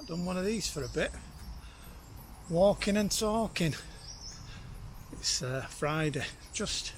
Not done one of these for a bit. Walking and talking. It's Friday. Just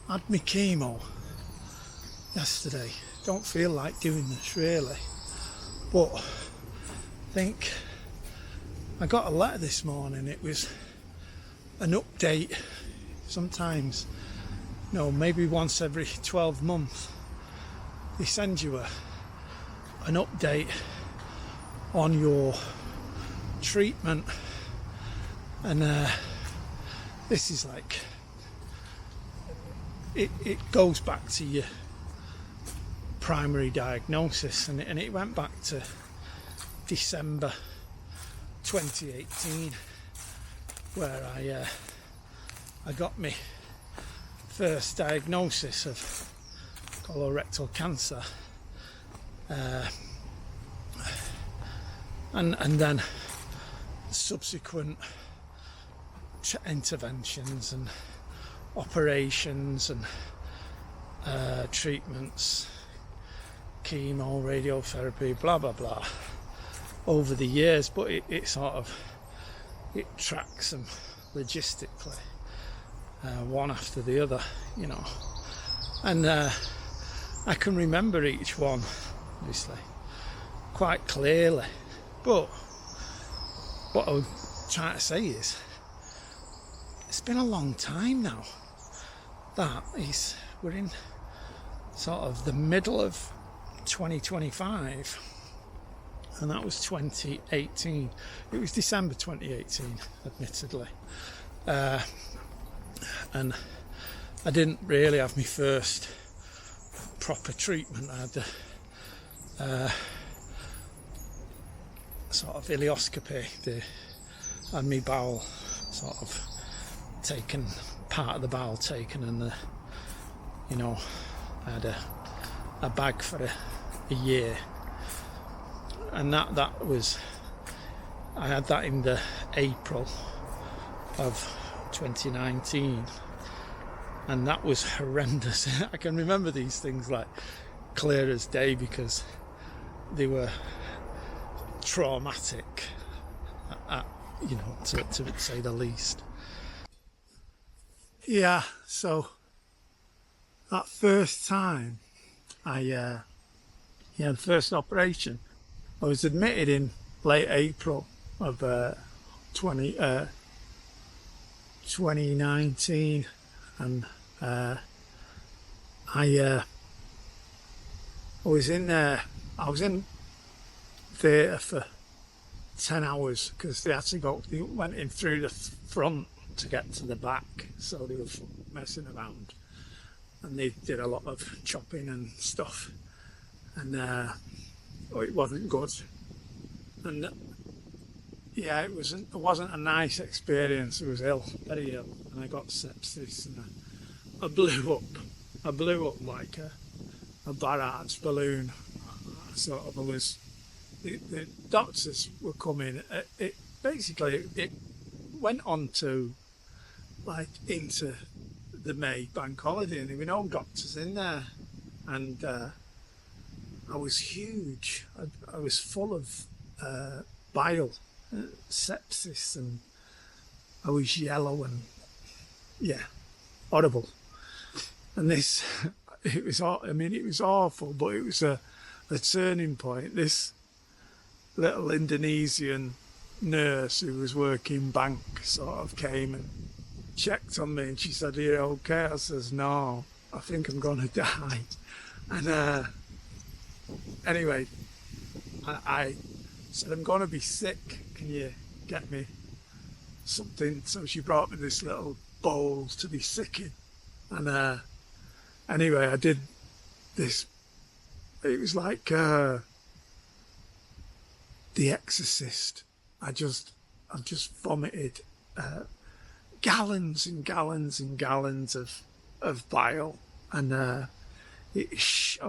had my chemo yesterday. Don't feel like doing this really, but I think I got a letter this morning. It was an update. Sometimes, maybe once every 12 months they send you an update on your treatment, and this is like it goes back to your primary diagnosis, and it went back to December 2018 where I got my first diagnosis of colorectal cancer, and then subsequent interventions and operations and treatments, chemo, radiotherapy, blah blah blah, over the years. But it tracks them logistically, one after the other, and I can remember each one obviously quite clearly. But what I'm trying to say is, it's been a long time now. We're in sort of the middle of 2025, and that was 2018. It was December 2018, admittedly, and I didn't really have my first proper treatment. I had the sort of ileoscopy. They had my bowel sort of taken, part of the bowel taken, and I had a bag for a year, and that was, I had that in the April of 2019, and that was horrendous. I can remember these things like clear as day because they were traumatic, to say the least. Yeah, so that first time the first operation, I was admitted in late April of 2019, and I was in theatre for 10 hours because they went in through the front to get to the back, so they were messing around, and they did a lot of chopping and stuff, and it wasn't good, and it wasn't a nice experience. I was ill, very ill, and I got sepsis, and I blew up like a barrage balloon. The doctors were coming. It went on to into the May bank holiday, and there were no doctors in there, and I was huge. I was full of bile, sepsis, and I was yellow and horrible. And it was awful, but it was a turning point. This little Indonesian nurse who was working bank sort of came and checked on me, and she said, "Are you okay?" I says, "No, I think I'm gonna die." And anyway, I said, "I'm gonna be sick, can you get me something?" So she brought me this little bowl to be sick in, and anyway, I did this. It was like The Exorcist. I just vomited gallons and gallons and gallons of bile, and she's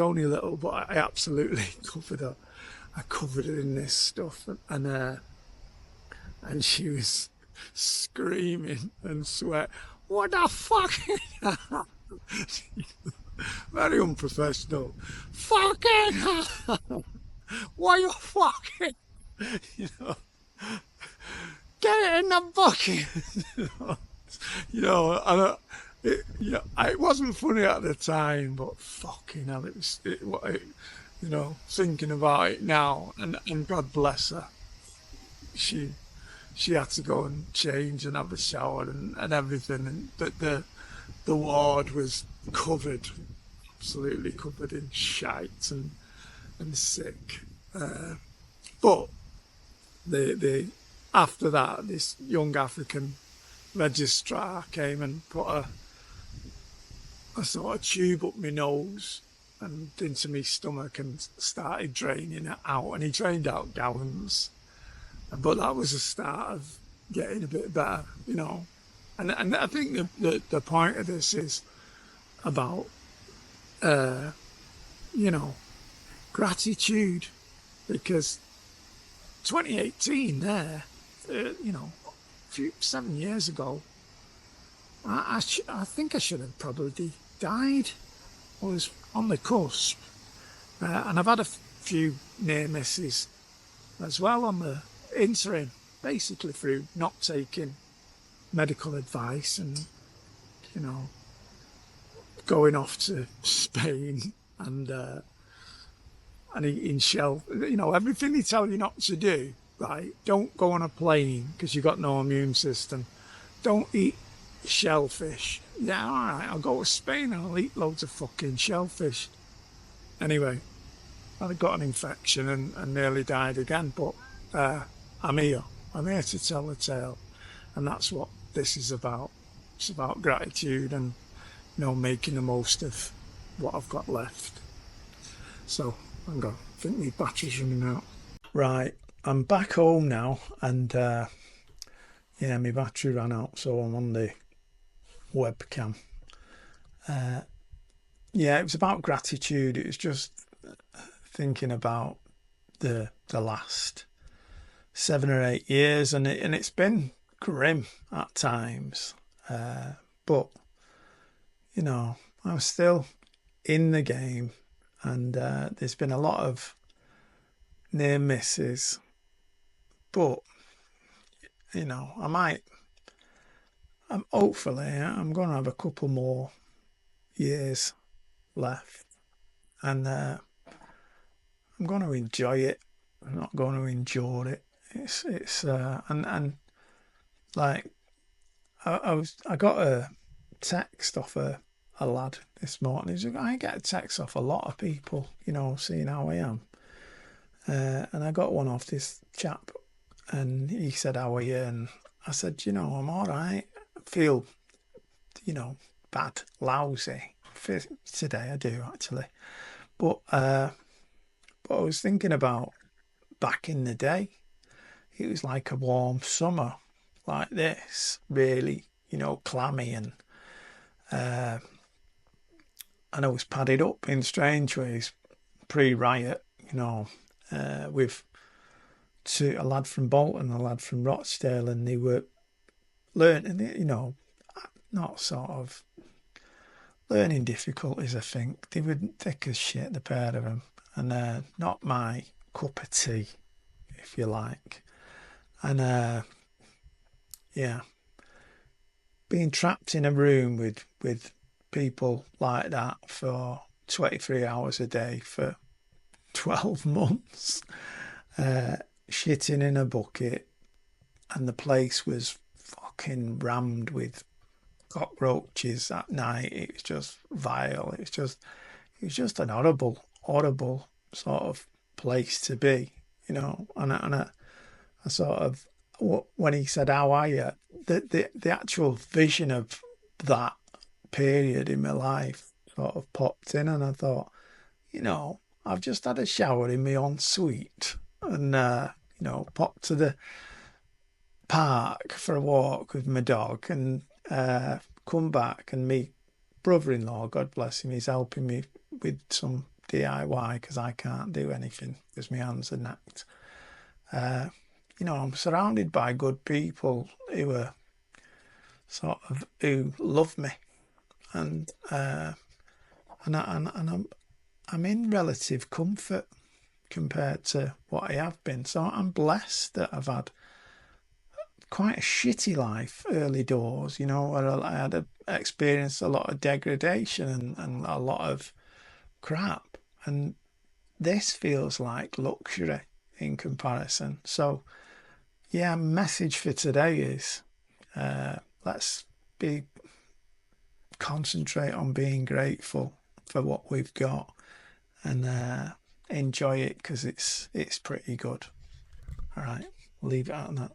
only little, but I absolutely covered her. I covered her in this stuff, and she was screaming and sweat. What the fuck? Very unprofessional. Fucking hell. Why you fucking, you know, get it in the bucket. I don't, it wasn't funny at the time, but fucking hell, thinking about it now, and God bless her, she she had to go and change and have a shower and everything, and the ward was covered, absolutely covered in shite and sick. But the after that, this young African registrar came and put a sort of tube up my nose and into my stomach and started draining it out. And he drained out gallons. But that was the start of getting a bit better, you know. And I think the point of this is about, you know, gratitude, because 2018 there, a 7 years ago, I think I should have probably died. I was on the cusp, and I've had a few near misses as well on the interim, basically through not taking medical advice and, you know, going off to Spain and eating shell. You know, everything they tell you not to do, right? Don't go on a plane because you've got no immune system. Don't eat shellfish. Yeah, all right, I'll go to Spain and I'll eat loads of fucking shellfish. Anyway, I got an infection and nearly died again, but I'm here. I'm here to tell the tale, and that's what this is about. It's about gratitude and, you know, making the most of what I've got left. So, hang on, I think my battery's running out. Right, I'm back home now, and yeah, my battery ran out, so I'm on the webcam. Yeah, it was about gratitude. It was just thinking about the last 7 or 8 years, and it's been grim at times, but you know, I'm still in the game, and there's been a lot of near misses, but you know, hopefully I'm going to have a couple more years left, and I'm going to enjoy it. I'm not going to endure it. It's and like I got a text off a lad this morning. I get a text off a lot of people, you know, seeing how I am. And I got one off this chap, and he said, "How are you?" And I said, "You know, I'm all right. I feel, you know, bad, lousy today. I do actually, but I was thinking about back in the day. It was like a warm summer, like this, really, you know, clammy, and I was padded up in strange ways, pre-riot, you know, with a lad from Bolton, a lad from Rochdale, and they were learning, you know, not sort of learning difficulties, I think. They were thick as shit, the pair of them, and not my cup of tea, if you like. And yeah, being trapped in a room with people like that for 23 hours a day for 12 months, shitting in a bucket, and the place was fucking rammed with cockroaches at night. It was just vile. It was just an horrible sort of place to be, you know. And I sort of, when he said, "How are you?" the actual vision of that period in my life sort of popped in, and I thought, you know, I've just had a shower in my ensuite, and you know, popped to the park for a walk with my dog, and come back, and me brother-in-law, God bless him, he's helping me with some DIY because I can't do anything because my hands are knacked. You know, I'm surrounded by good people who are who love me, and I'm in relative comfort, compared to what I have been. So I'm blessed that I've had quite a shitty life early doors, you know, where I had experienced a lot of degradation and a lot of crap. And this feels like luxury in comparison. So, yeah, message for today is let's be concentrate on being grateful for what we've got and enjoy it because it's pretty good. All right, leave it at that.